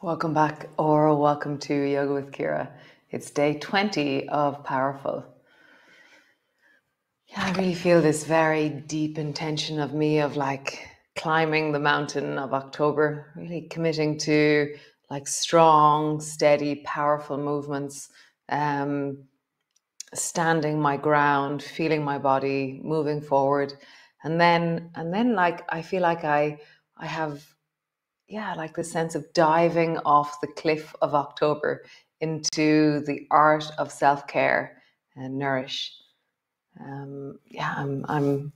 Welcome back, or welcome to Yoga with Ciara. It's day 20 of Powerful. Yeah, I really feel this very deep intention of me of like climbing the mountain of October, really committing to like strong, steady, powerful movements, standing my ground, feeling my body, moving forward. And then like I feel like I have like the sense of diving off the cliff of October into the art of self-care and nourish. I'm I'm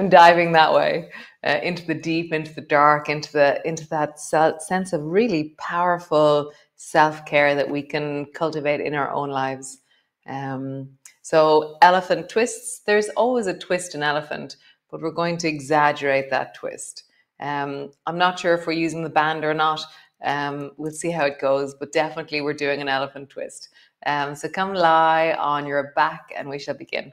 diving that way into the deep, into the dark, into that sense of really powerful self-care that we can cultivate in our own lives. So elephant twists, there's always a twist in elephant, but we're going to exaggerate that twist. I'm not sure if we're using the band or not. We'll see how it goes, but definitely we're doing an elephant twist. So come lie on your back and we shall begin.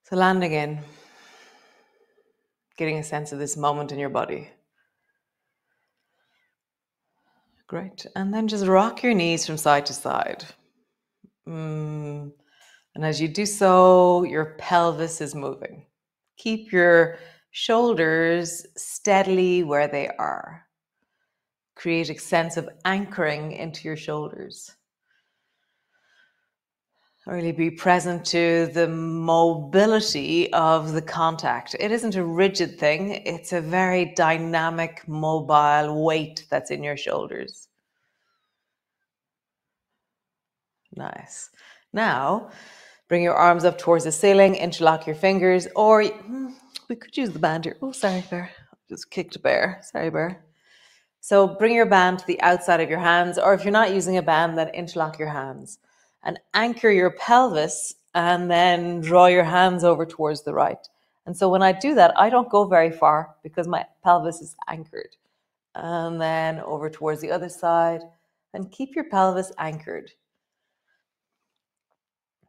So landing in, getting a sense of this moment in your body. Great. And then just rock your knees from side to side. And as you do so, your pelvis is moving. Keep your shoulders steadily where they are. Create a sense of anchoring into your shoulders. Really be present to the mobility of the contact. It isn't a rigid thing. It's a very dynamic, mobile weight that's in your shoulders. Nice. Now, bring your arms up towards the ceiling, interlock your fingers, or we could use the band here. Oh, sorry, Bear. Just kicked a bear. Sorry, Bear. So bring your band to the outside of your hands, or if you're not using a band, then interlock your hands and anchor your pelvis and then draw your hands over towards the right. And so when I do that, I don't go very far because my pelvis is anchored. And then over towards the other side and keep your pelvis anchored.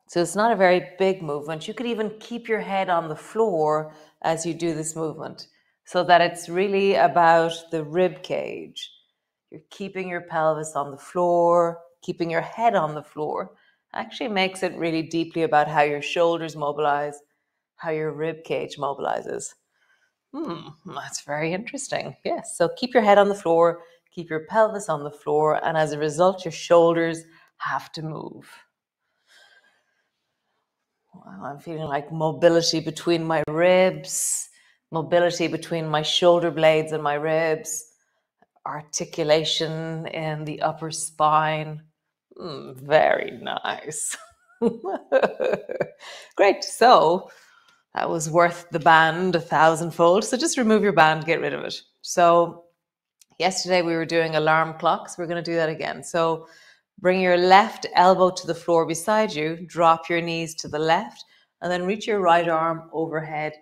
So it's not a very big movement. You could even keep your head on the floor as you do this movement so that it's really about the rib cage. You're keeping your pelvis on the floor, keeping your head on the floor. Actually makes it really deeply about how your shoulders mobilize, how your rib cage mobilizes. That's very interesting. Yes, so keep your head on the floor, keep your pelvis on the floor, and as a result, your shoulders have to move. Wow, I'm feeling like mobility between my ribs, mobility between my shoulder blades and my ribs, articulation in the upper spine. Very nice. Great. So that was worth the band 1,000-fold. So just remove your band, get rid of it. So yesterday we were doing alarm clocks. We're going to do that again. So bring your left elbow to the floor beside you, drop your knees to the left, and then reach your right arm overhead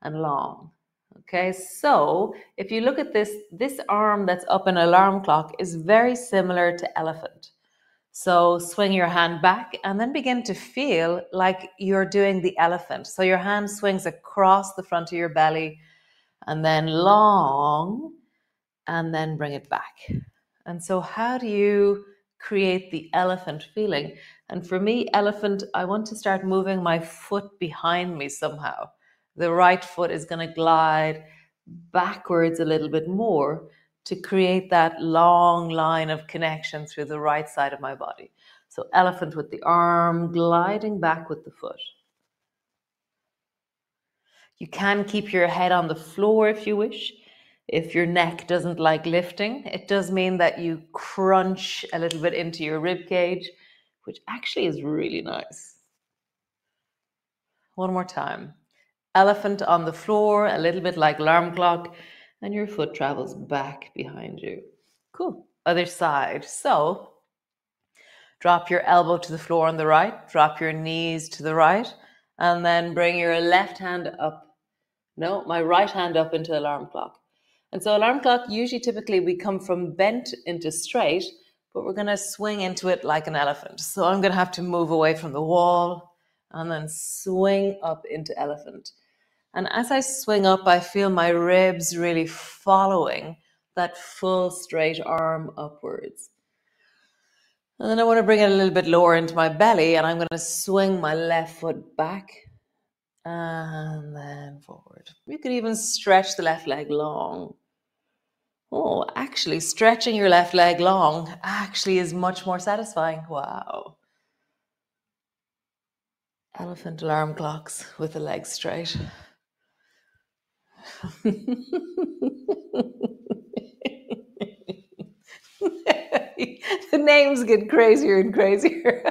and long. Okay, so if you look at this arm that's up in alarm clock is very similar to elephant. So swing your hand back and then begin to feel like you're doing the elephant. So your hand swings across the front of your belly and then long, and then bring it back. And so how do you create the elephant feeling? And for me, elephant, I want to start moving my foot behind me somehow. The right foot is going to glide backwards a little bit more to create that long line of connection through the right side of my body. So elephant with the arm, gliding back with the foot. You can keep your head on the floor if you wish. If your neck doesn't like lifting, it does mean that you crunch a little bit into your rib cage, which actually is really nice. One more time. Elephant on the floor, a little bit like alarm clock, and your foot travels back behind you. Cool. Other side. So drop your elbow to the floor on the right, drop your knees to the right, and then bring your left hand up. No, my right hand up into alarm clock. And so alarm clock, usually typically we come from bent into straight, but we're going to swing into it like an elephant. So I'm going to have to move away from the wall and then swing up into elephant. And as I swing up, I feel my ribs really following that full straight arm upwards. And then I want to bring it a little bit lower into my belly, and I'm going to swing my left foot back and then forward. You could even stretch the left leg long. Oh, actually, stretching your left leg long actually is much more satisfying. Wow. Elephant alarm clocks with the legs straight. The names get crazier and crazier.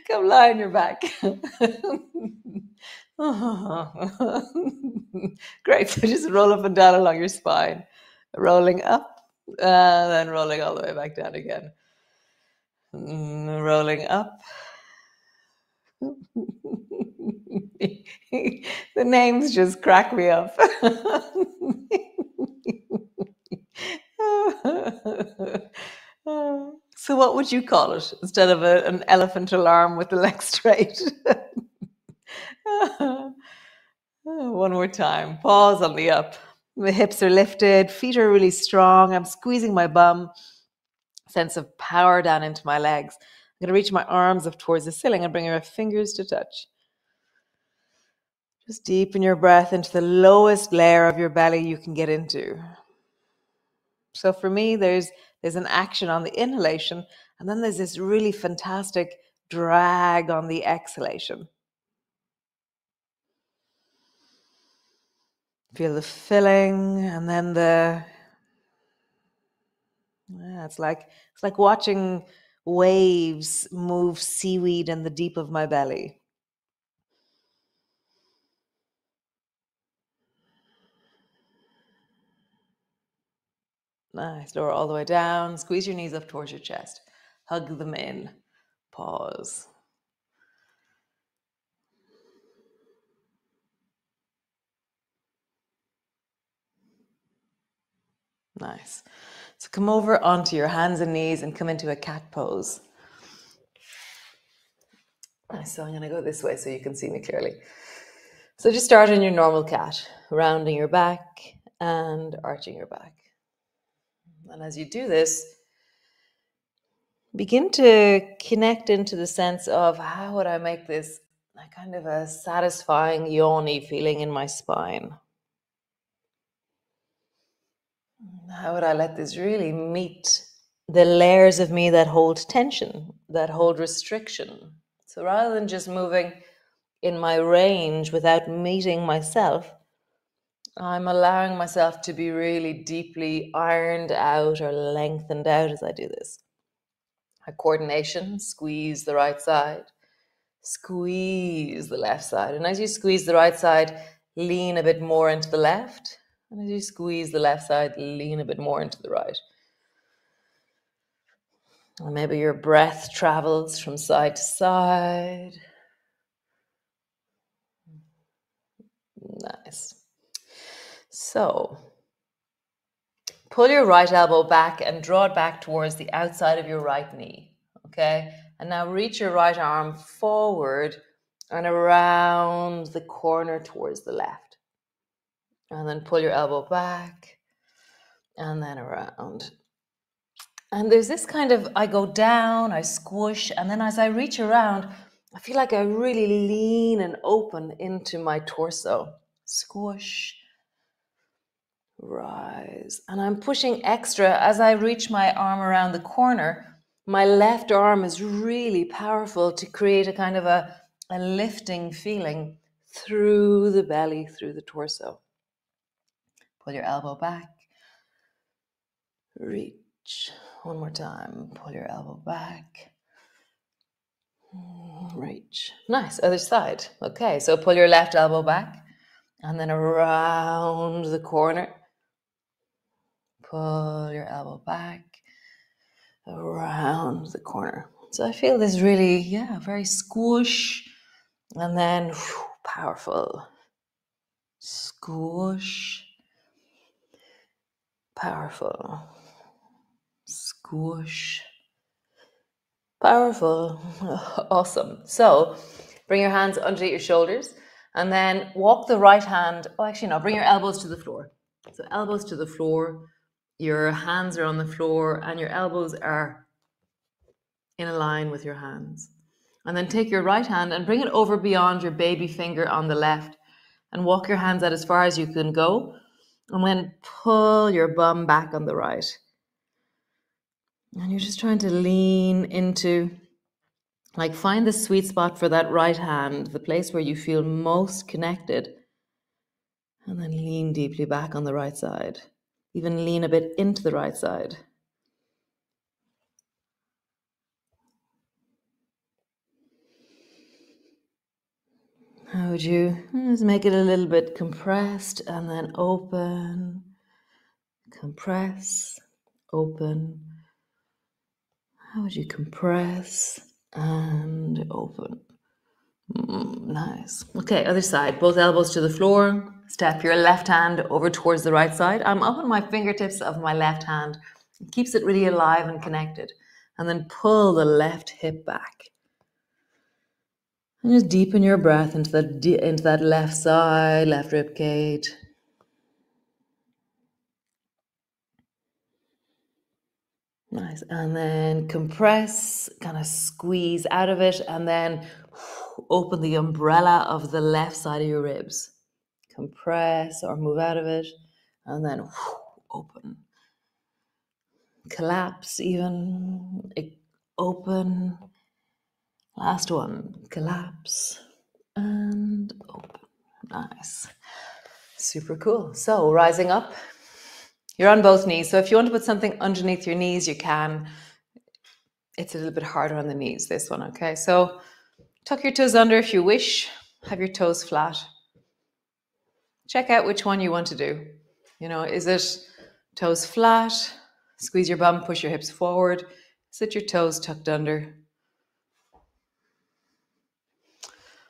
Come lie on your back. Great. So just roll up and down along your spine, rolling up, then rolling all the way back down again. Rolling up. The names just crack me up. So what would you call it instead of an elephant alarm with the legs straight? One more time. Pause on the up. The hips are lifted, feet are really strong. I'm squeezing my bum. Sense of power down into my legs. I'm going to reach my arms up towards the ceiling and bring my fingers to touch. Just deepen your breath into the lowest layer of your belly you can get into. So for me, there's an action on the inhalation, and then there's this really fantastic drag on the exhalation. Feel the filling, and then it's like watching waves move seaweed in the deep of my belly. Nice. Lower all the way down. Squeeze your knees up towards your chest. Hug them in. Pause. Nice. So come over onto your hands and knees and come into a cat pose. Nice. So I'm going to go this way so you can see me clearly. So just start in your normal cat, rounding your back and arching your back. And as you do this, begin to connect into the sense of how would I make this kind of a satisfying yawny feeling in my spine? How would I let this really meet the layers of me that hold tension, that hold restriction. So rather than just moving in my range without meeting myself, I'm allowing myself to be really deeply ironed out or lengthened out as I do this. My coordination, squeeze the right side, squeeze the left side. And as you squeeze the right side, lean a bit more into the left. And as you squeeze the left side, lean a bit more into the right. And maybe your breath travels from side to side. Nice. So, pull your right elbow back and draw it back towards the outside of your right knee. Okay? And now reach your right arm forward and around the corner towards the left. And then pull your elbow back and then around. And there's this kind of, I go down, I squish, and then as I reach around, I feel like I really lean and open into my torso. Squish, rise. And I'm pushing extra as I reach my arm around the corner. My left arm is really powerful to create a kind of a lifting feeling through the belly, through the torso. Pull your elbow back. Reach. One more time. Pull your elbow back. Reach. Nice. Other side. Okay, so pull your left elbow back and then around the corner. Pull your elbow back around the corner. So I feel this really, very squish and then powerful. Squish. Powerful. Squish. Powerful. Awesome. So bring your hands underneath your shoulders and then walk the right hand. Oh, actually, no, bring your elbows to the floor. So elbows to the floor. Your hands are on the floor and your elbows are in a line with your hands. And then take your right hand and bring it over beyond your baby finger on the left and walk your hands out as far as you can go. And then pull your bum back on the right. And you're just trying to lean into, like, find the sweet spot for that right hand, the place where you feel most connected. And then lean deeply back on the right side. Even lean a bit into the right side. How would you just make it a little bit compressed and then open, compress, open. How would you compress and open? Nice. Okay, other side. Both elbows to the floor. Step your left hand over towards the right side. I'm up on my fingertips of my left hand. It keeps it really alive and connected. And then pull the left hip back. And just deepen your breath into that left side, left rib cage. Nice. And then compress, kind of squeeze out of it, and then open the umbrella of the left side of your ribs. Compress or move out of it, and then open. Collapse even. Open. Last one. Collapse and open. Nice. Super cool. So rising up. You're on both knees. So if you want to put something underneath your knees, you can. It's a little bit harder on the knees, this one, okay? So tuck your toes under if you wish. Have your toes flat. Check out which one you want to do. Is it toes flat? Squeeze your bum, push your hips forward. Sit your toes tucked under.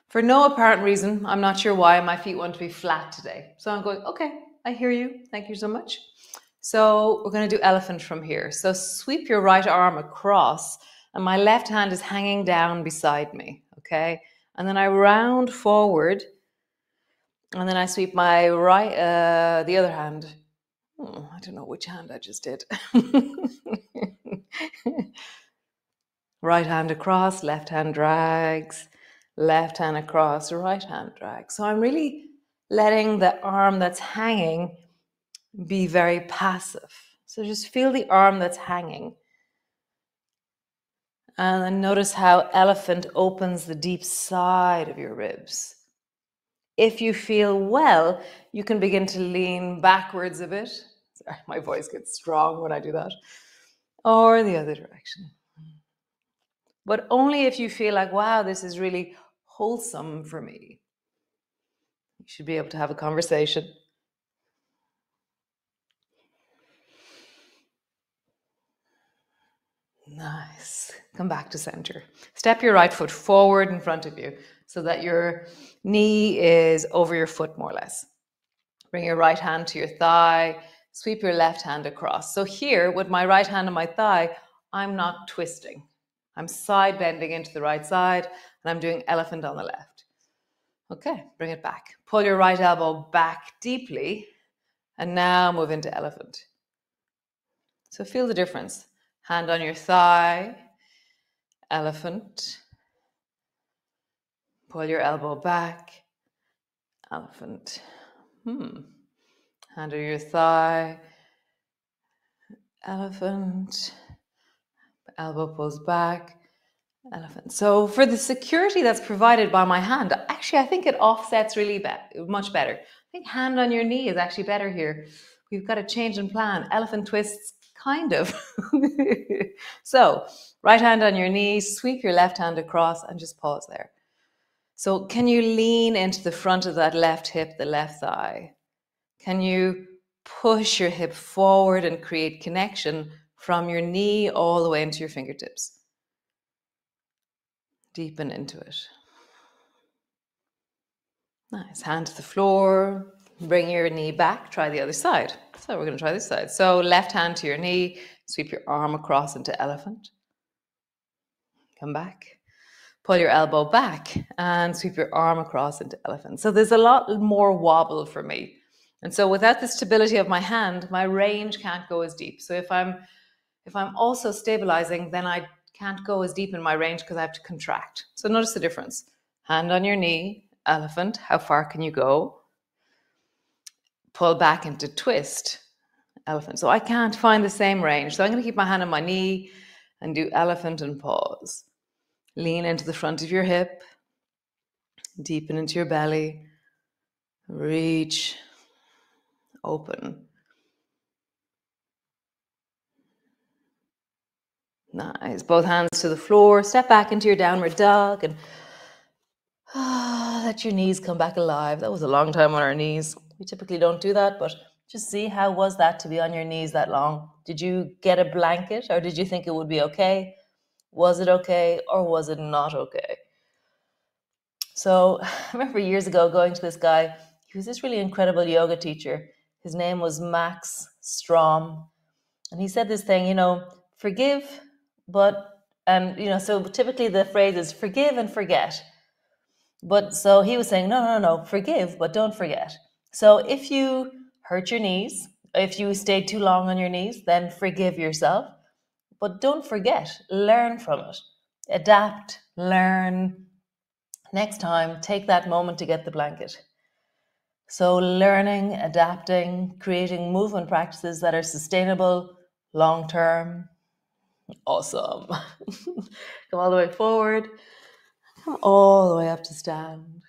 For no apparent reason, I'm not sure why, my feet want to be flat today. So I'm going, okay, I hear you. Thank you so much. So we're going to do elephant from here. So sweep your right arm across and my left hand is hanging down beside me, okay? And then I round forward and then I sweep my the other hand. I don't know which hand I just did. Right hand across, left hand drags, left hand across, right hand drags. So I'm really letting the arm that's hanging be very passive. So just feel the arm that's hanging. And then notice how elephant opens the deep side of your ribs. If you feel well, you can begin to lean backwards a bit. Sorry, my voice gets strong when I do that. Or the other direction. But only if you feel like, wow, this is really wholesome for me. You should be able to have a conversation. Nice. Come back to center. Step your right foot forward in front of you so that your knee is over your foot more or less. Bring your right hand to your thigh. Sweep your left hand across. So here, with my right hand on my thigh, I'm not twisting. I'm side bending into the right side, and I'm doing elephant on the left. Okay, bring it back. Pull your right elbow back deeply, and now move into elephant. So feel the difference. Hand on your thigh, elephant. Pull your elbow back, elephant. Hand on your thigh, elephant. Elbow pulls back, elephant. So for the security that's provided by my hand, actually I think it offsets really much better. I think hand on your knee is actually better here. We've got a change in plan. Elephant twists, kind of. So right hand on your knee, sweep your left hand across and just pause there. So can you lean into the front of that left hip, the left thigh? Can you push your hip forward and create connection from your knee all the way into your fingertips? Deepen into it. Nice. Hand to the floor. Bring your knee back. Try the other side. So we're going to try this side. So left hand to your knee. Sweep your arm across into elephant. Come back. Pull your elbow back and sweep your arm across into elephant. So there's a lot more wobble for me. And so without the stability of my hand, my range can't go as deep. So if I'm also stabilizing, then I can't go as deep in my range because I have to contract. So notice the difference. Hand on your knee, elephant. How far can you go? Pull back into twist, elephant. So I can't find the same range. So I'm going to keep my hand on my knee and do elephant and pause. Lean into the front of your hip. Deepen into your belly. Reach. Open. Nice. Both hands to the floor. Step back into your downward dog and let your knees come back alive. That was a long time on our knees. We typically don't do that, but just see, how was that to be on your knees that long? Did you get a blanket or did you think it would be okay? Was it okay or was it not okay? So I remember years ago going to this guy. He was this really incredible yoga teacher. His name was Max Strom. And he said this thing, forgive, so typically the phrase is forgive and forget. But so he was saying, no, forgive, but don't forget. So if you hurt your knees, if you stayed too long on your knees, then forgive yourself. But don't forget, learn from it. Adapt, learn. Next time, take that moment to get the blanket. So learning, adapting, creating movement practices that are sustainable, long-term. Awesome. Come all the way forward. Come all the way up to stand.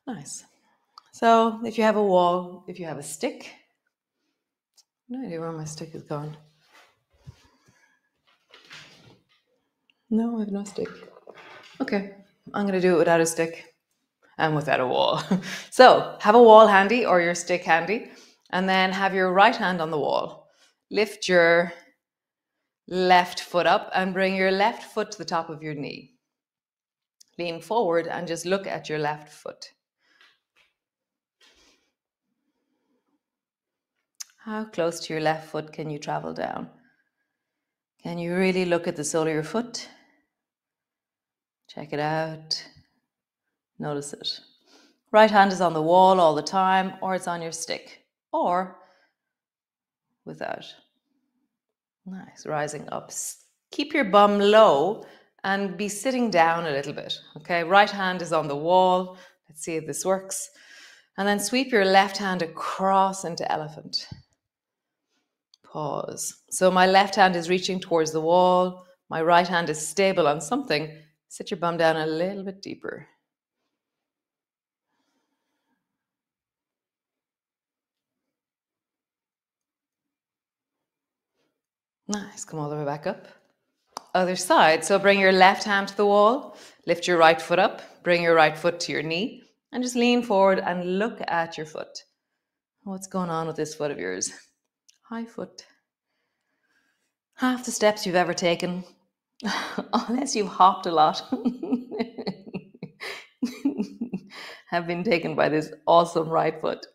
Nice. So if you have a wall, if you have a stick, no idea where my stick is gone. No, I have no stick. Okay, I'm going to do it without a stick and without a wall. So have a wall handy or your stick handy, and then have your right hand on the wall. Lift your left foot up and bring your left foot to the top of your knee. Lean forward and just look at your left foot. How close to your left foot can you travel down? Can you really look at the sole of your foot? Check it out. Notice it. Right hand is on the wall all the time, or it's on your stick, or without. Nice. Rising up. Keep your bum low and be sitting down a little bit. Okay. Right hand is on the wall. Let's see if this works. And then sweep your left hand across into elephant. Pause. So my left hand is reaching towards the wall. My right hand is stable on something. Sit your bum down a little bit deeper. Nice. Come all the way back up. Other side. So bring your left hand to the wall. Lift your right foot up. Bring your right foot to your knee. And just lean forward and look at your foot. What's going on with this foot of yours? High foot. Half the steps you've ever taken, unless you've hopped a lot, have been taken by this awesome right foot.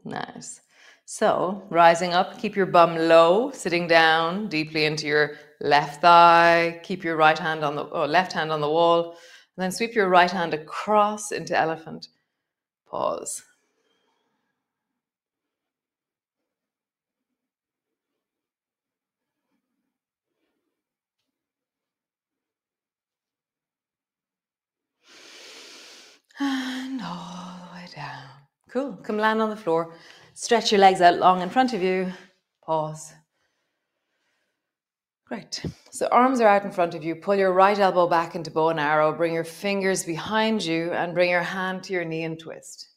Nice. So, rising up, keep your bum low, sitting down deeply into your left thigh. Keep your right hand on the left hand on the wall, and then sweep your right hand across into elephant. Pause. And all the way down. Cool. Come land on the floor. Stretch your legs out long in front of you. Pause. Great. So arms are out in front of you. Pull your right elbow back into bow and arrow. Bring your fingers behind you and bring your hand to your knee and twist.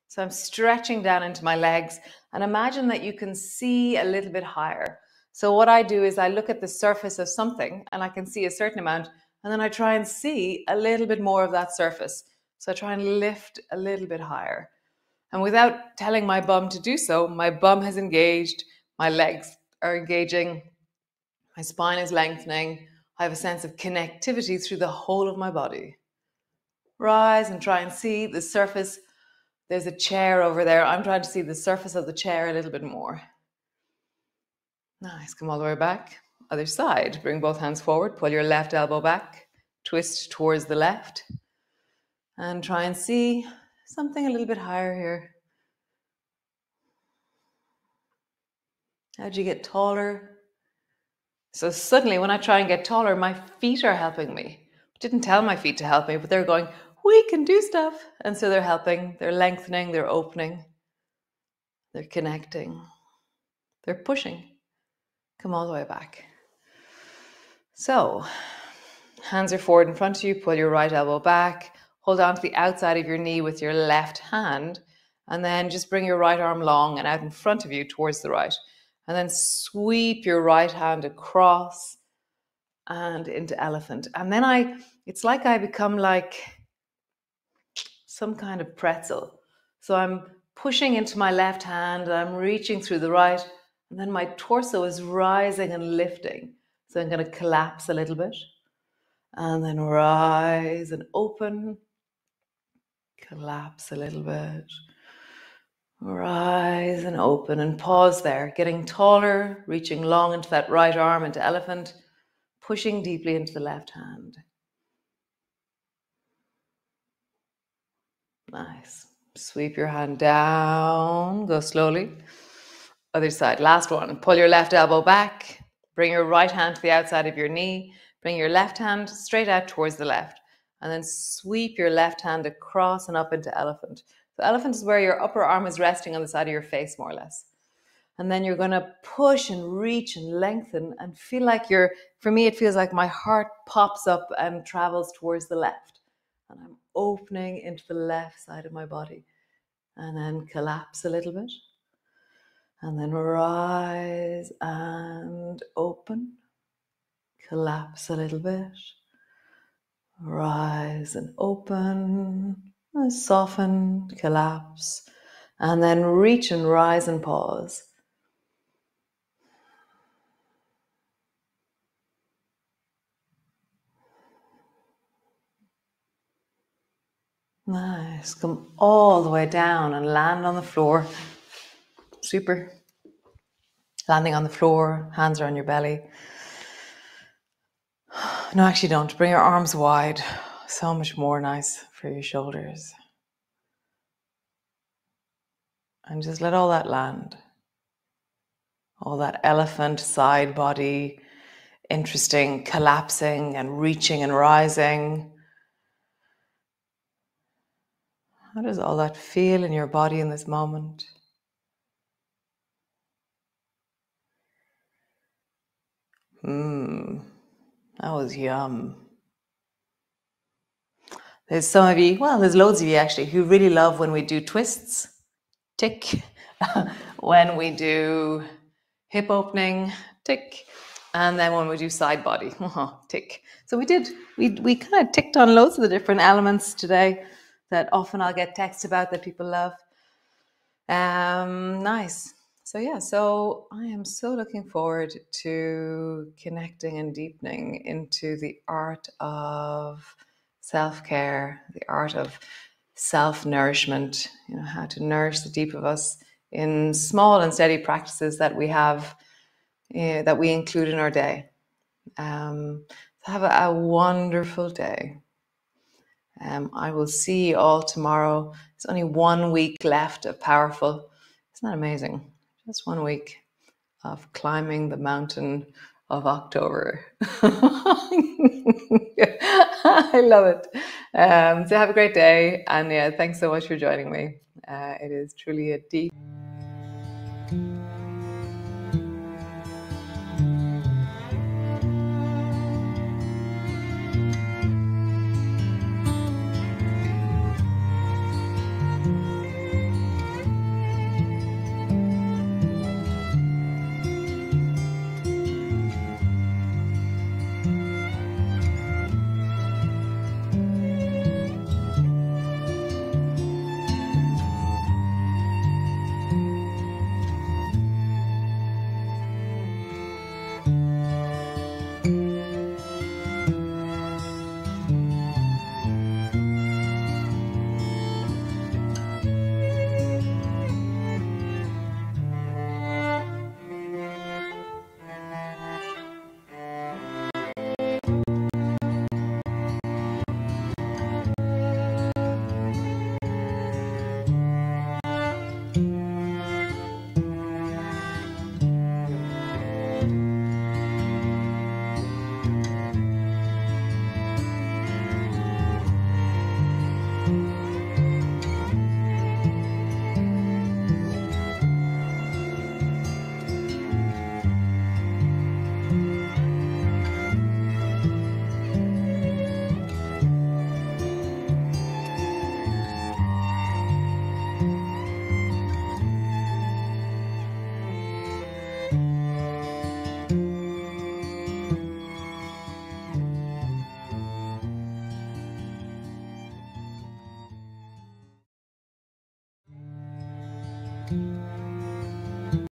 So I'm stretching down into my legs and imagine that you can see a little bit higher. So what I do is I look at the surface of something and I can see a certain amount, and then I try and see a little bit more of that surface. So I try and lift a little bit higher. And without telling my bum to do so, my bum has engaged, my legs are engaging, my spine is lengthening. I have a sense of connectivity through the whole of my body. Rise and try and see the surface. There's a chair over there. I'm trying to see the surface of the chair a little bit more. Nice. Come all the way back. Other side. Bring both hands forward. Pull your left elbow back. Twist towards the left. And try and see something a little bit higher here. How'd you get taller? So suddenly when I try and get taller, my feet are helping me. I didn't tell my feet to help me, but they're going, we can do stuff. And so they're helping, they're lengthening, they're opening, they're connecting, they're pushing. Come all the way back. So hands are forward in front of you, pull your right elbow back, hold on to the outside of your knee with your left hand, and then just bring your right arm long and out in front of you towards the right. And then sweep your right hand across and into elephant. And then it's like I become like some kind of pretzel. So I'm pushing into my left hand, I'm reaching through the right, and then my torso is rising and lifting. So I'm going to collapse a little bit, and then rise and open, collapse a little bit, rise and open, and pause there, getting taller, reaching long into that right arm, into elephant, pushing deeply into the left hand. Nice. Sweep your hand down, go slowly. Other side, last one. Pull your left elbow back, bring your right hand to the outside of your knee, bring your left hand straight out towards the left, and then sweep your left hand across and up into elephant. So elephant is where your upper arm is resting on the side of your face, more or less. And then you're going to push and reach and lengthen and feel like for me, it feels like my heart pops up and travels towards the left. And I'm opening into the left side of my body. And then collapse a little bit. And then rise and open. Collapse a little bit. Rise and open. And soften, collapse. And then reach and rise and pause. Nice. Come all the way down and land on the floor. Super. Landing on the floor, hands are on your belly. No, actually don't. Bring your arms wide. So much more nice for your shoulders. And just let all that land. All that elephant side body, interesting, collapsing and reaching and rising. How does all that feel in your body in this moment? That was yum. There's some of you, well, there's loads of you actually, who really love when we do twists, tick. When we do hip opening, tick. And then when we do side body, tick. So we kind of ticked on loads of the different elements today that often I'll get texts about that people love. Nice. So yeah, so I am so looking forward to connecting and deepening into the art of self-care, the art of self-nourishment, how to nourish the deep of us in small and steady practices that we have, that we include in our day. Have a wonderful day. I will see you all tomorrow. There's only 1 week left of Powerful. Isn't that amazing? Just 1 week of climbing the mountain of October. I love it. So have a great day. And yeah, thanks so much for joining me. It is truly a deep.